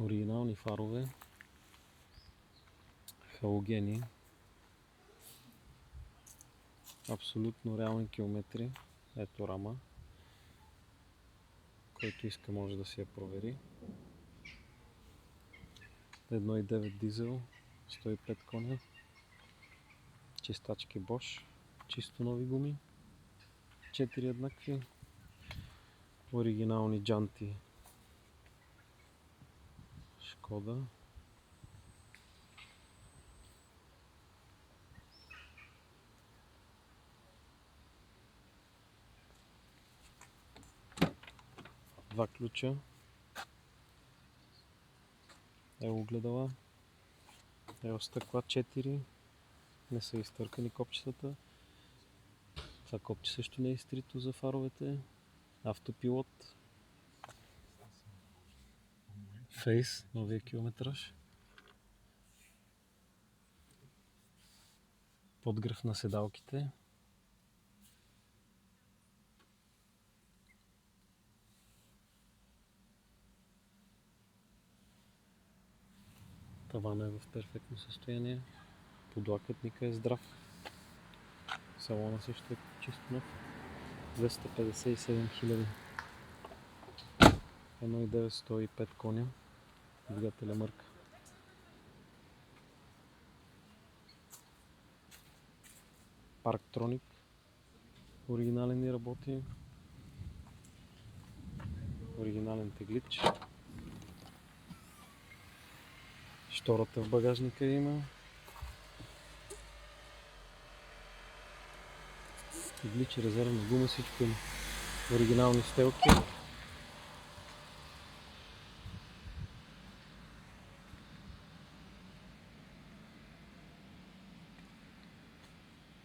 Оригинални фарове, халогени, абсолютно реални километри. Ето рама, който иска може да си я провери. 1.9 дизел, 105 коня, чистачки Bosch, чисто нови гуми, 4 еднакви, оригинални джанти Шкода. Два ключа, огледала, стъкла 4, не са изтъркани копчетата. Това копче също не е изтрито за фаровете. Автопилот, Фейс, новия километраж, подгрев на седалките, тавана е в перфектно състояние, подлакътника е здрав, салона също е чисто нов. 257 000, 1.9 105 коня, двигателя мърка. Парктроник, оригинален и работи, оригинален теглич. Штората в багажника има. Теглич, резервна гума, всичко има. Оригинални стелки.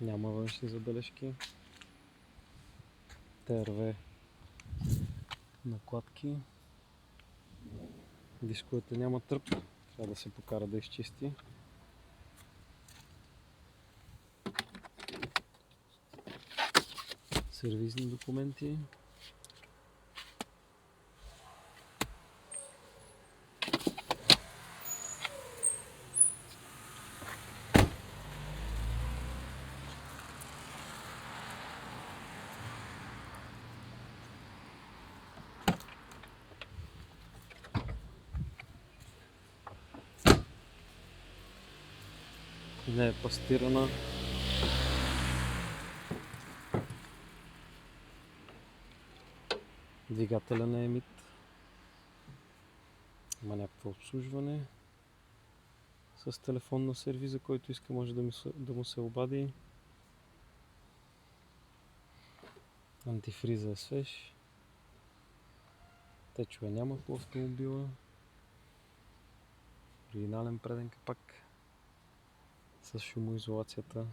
Няма външни забележки. ТРВ накладки. Дисковете няма тръп. Трябва да се покара да изчисти. Сервизни документи. Не е пастирана. Двигателя не е мит. Има някакво обслужване. С телефон на сервиза, който иска може да му се обади. Антифриза е свеж. Течове няма по автомобила. Оригинален преден капак с шумоизолацията.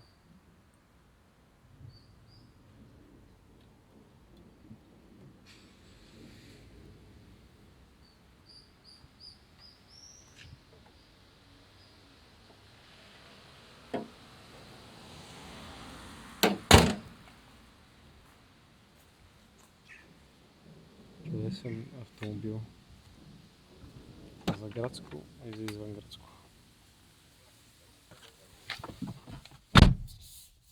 Чудесен автомобил за градско и за извънградско.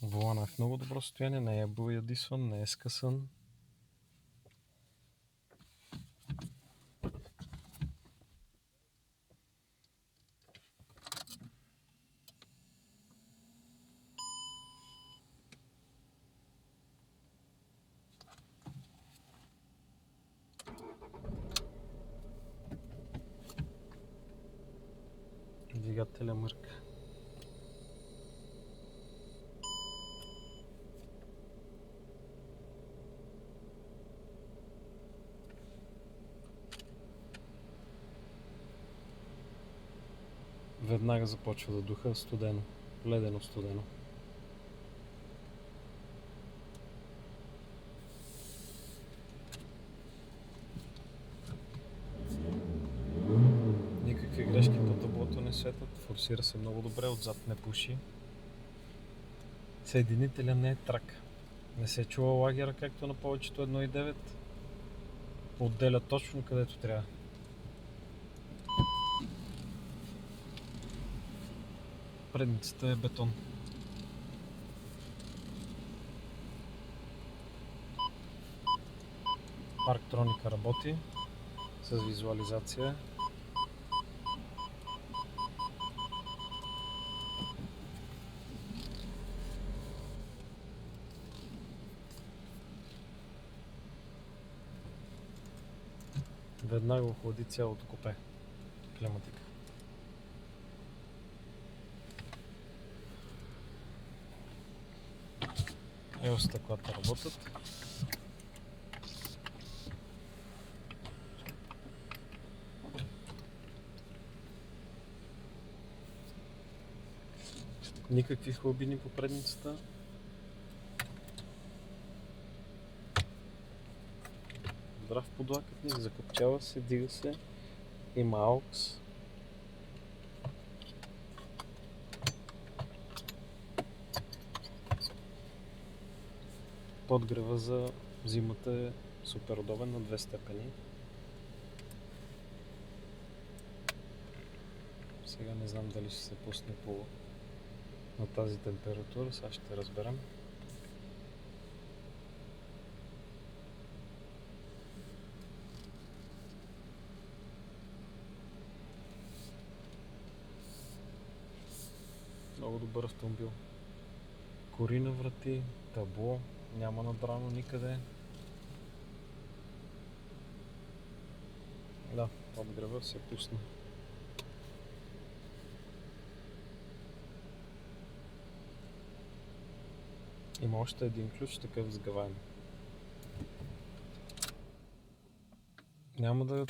Волана е в много добро състояние, не е боядисван, не е скъсан. Двигателя мърка. Веднага започва да духа студено, ледено студено. Никакви грешки по таблото не светят, форсира се много добре, отзад не пуши. Съединителя не е трак. Не се чува лагера, както на повечето 1.9. Отделя точно където трябва. Предницата е бетон. Парктроника работи с визуализация. Веднага охлади цялото купе. Климатика. Ево стъклата работят. Никакви хлабини по предницата. Здрав подлакътник, закопчава се, дига се. Има аукс. Подгрева за зимата е супер удобен на 2 степени. Сега не знам дали ще се пусне на тази температура, сега ще разберем. Много добър автомобил. Кори на врати, табло, няма надрано никъде. Да, подгрева се пусна. Има още един ключ, такъв сгъваем. Няма да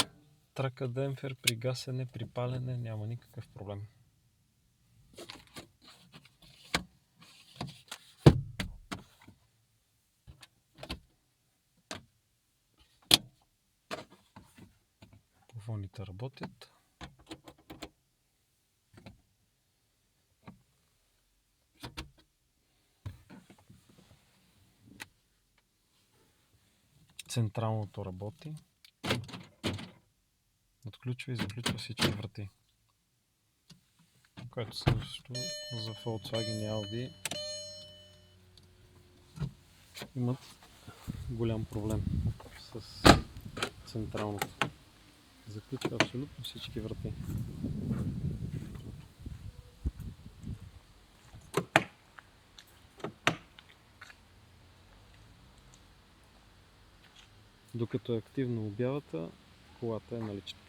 трака демпфер при гасене, при палене, няма никакъв проблем. Плафоните работят. Централното работи. Отключва и заключва всички врати. Което също за Volkswagen и Audi имат голям проблем с централното. Заключва абсолютно всички врати. Докато е активна обявата, колата е налична.